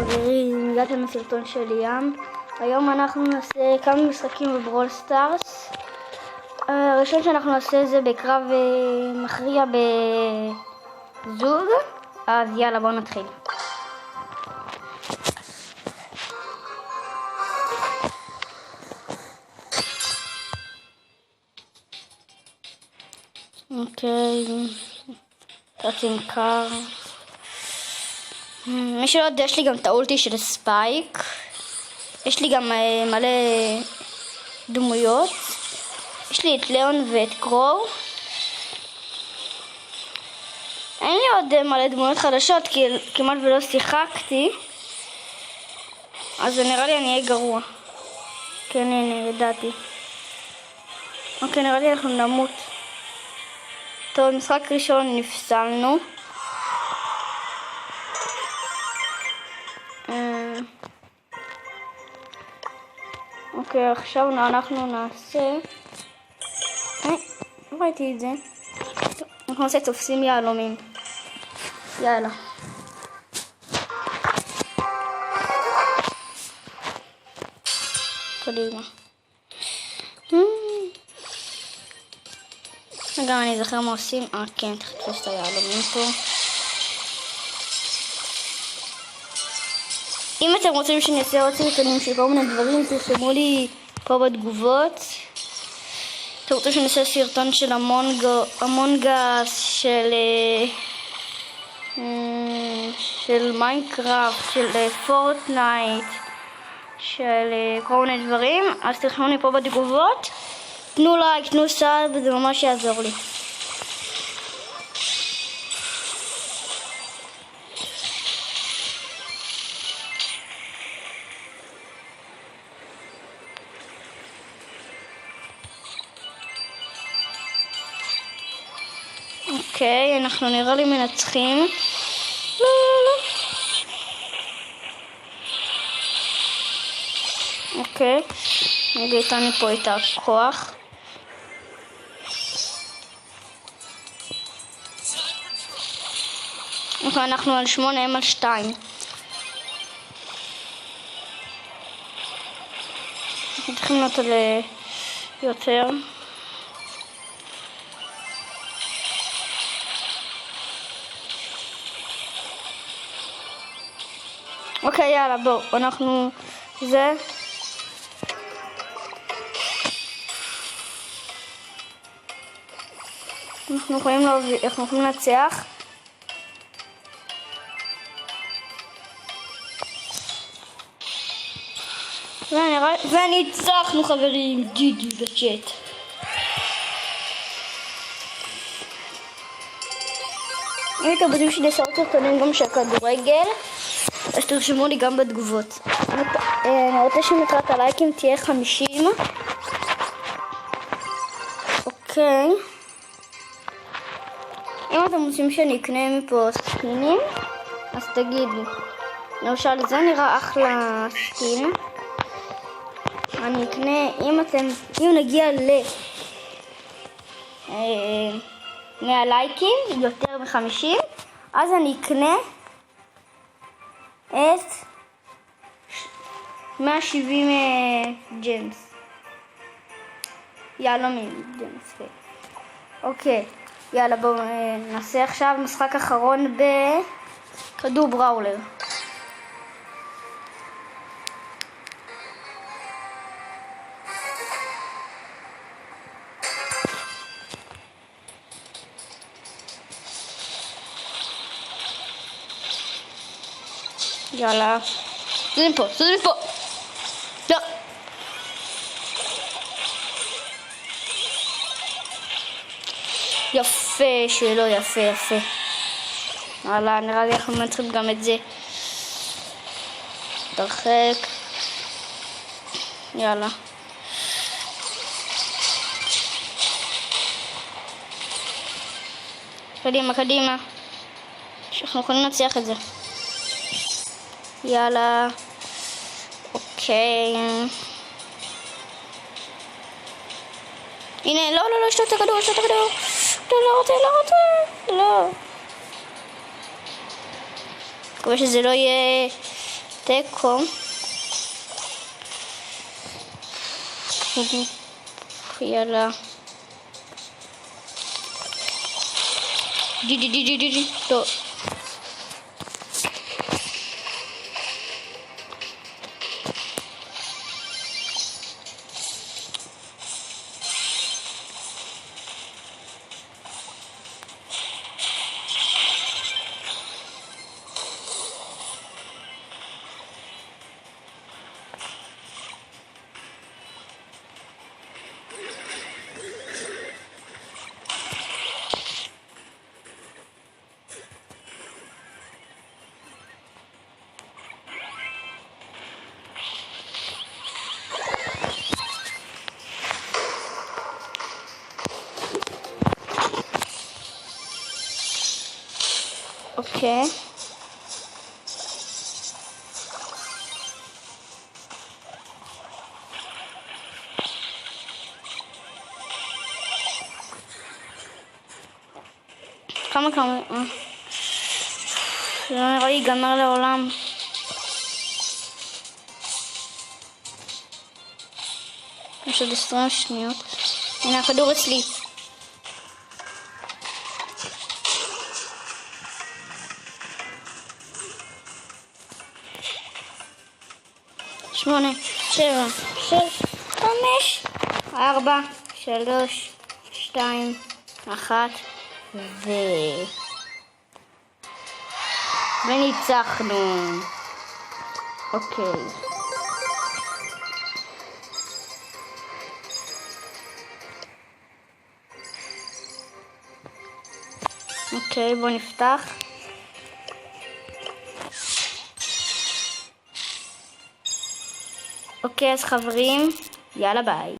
חברים, הגעתם לסרטון של ים. היום אנחנו נעשה כמה משחקים בברול סטארס. הראשון שאנחנו נעשה זה בקרב מכריע בזוג. אז יאללה, בואו נתחיל. אוקיי, קצת קר. מי שלא יודע, יש לי גם את האולטי של ספייק. יש לי גם מלא דמויות. יש לי את ליאון ואת קרו. אין לי עוד מלא דמויות חדשות כי כמעט ולא שיחקתי. אז נראה לי אני אהיה גרוע. כן, הנה, ידעתי. אוקיי, נראה לי אנחנו נמות. טוב, משחק ראשון נפסלנו. אוקיי, עכשיו אנחנו נעשה... לא ראיתי את זה. אנחנו נעשה תופסים יהלומים. יאללה. קדימה. גם אני זוכר מה עושים. כן, צריך לתפוס את היהלומים פה. אם אתם רוצים שאני אעשה עוד סרטונים של כל מיני דברים, תרשמו לי פה בתגובות. אתם רוצים שאני אעשה סרטון של המונגס, של מיינקראפט, של פורטנייט, של כל מיני דברים, אז תרשמו לי פה בתגובות. תנו לייק, תנו סאב, זה ממש יעזור לי. אוקיי, אנחנו נראה לי מנצחים. אוקיי, נגייתנו פה את הכוח. אוקיי, אנחנו על 8, הם על 2. אנחנו צריכים אותו ליותר. אוקיי, יאללה, בואו, אנחנו... זה... אנחנו יכולים להוביל, אנחנו יכולים לנצח. וניצחנו חברים, גידי בצ'אט. אם אתם רוצים שאני אעשה סרטונים גם של כדורגל, אז תרשמו לי גם בתגובות. אני רוצה שמטרת הלייקים תהיה 50. אוקיי. אם אתם רוצים שאני אקנה מפה סקינים, אז תגידו. למשל, זה נראה אחלה סקין. אני אקנה, אם נגיע מהלייקים, יותר מ-50, אז אני אקנה את 170 ג'מס. יהלומים, ג'מס. אוקיי, יאללה, בואו נעשה עכשיו משחק אחרון בכדור בראולר. יאללה, זה מפה. לא. יפה שלא, יפה. יאללה, נראה לי אנחנו מנצחים גם את זה. תרחק. יאללה. קדימה. אנחנו יכולים להצליח את זה. יאללה. אוקיי. הנה, לא, יש לו את הכדור. לא רוצה. לא. מקווה שזה לא יהיה תיקו. יאללה. די. טוב. אוקיי. כמה זה לא נראה לי ייגמר לעולם. יש עוד 20 שניות. הנה הכדור אצלי. שמונה, 7, 6, 5, 4, 3, 2, 1 וניצחנו. אוקיי. אוקיי, בוא נפתח. אוקיי, אז חברים, יאללה ביי.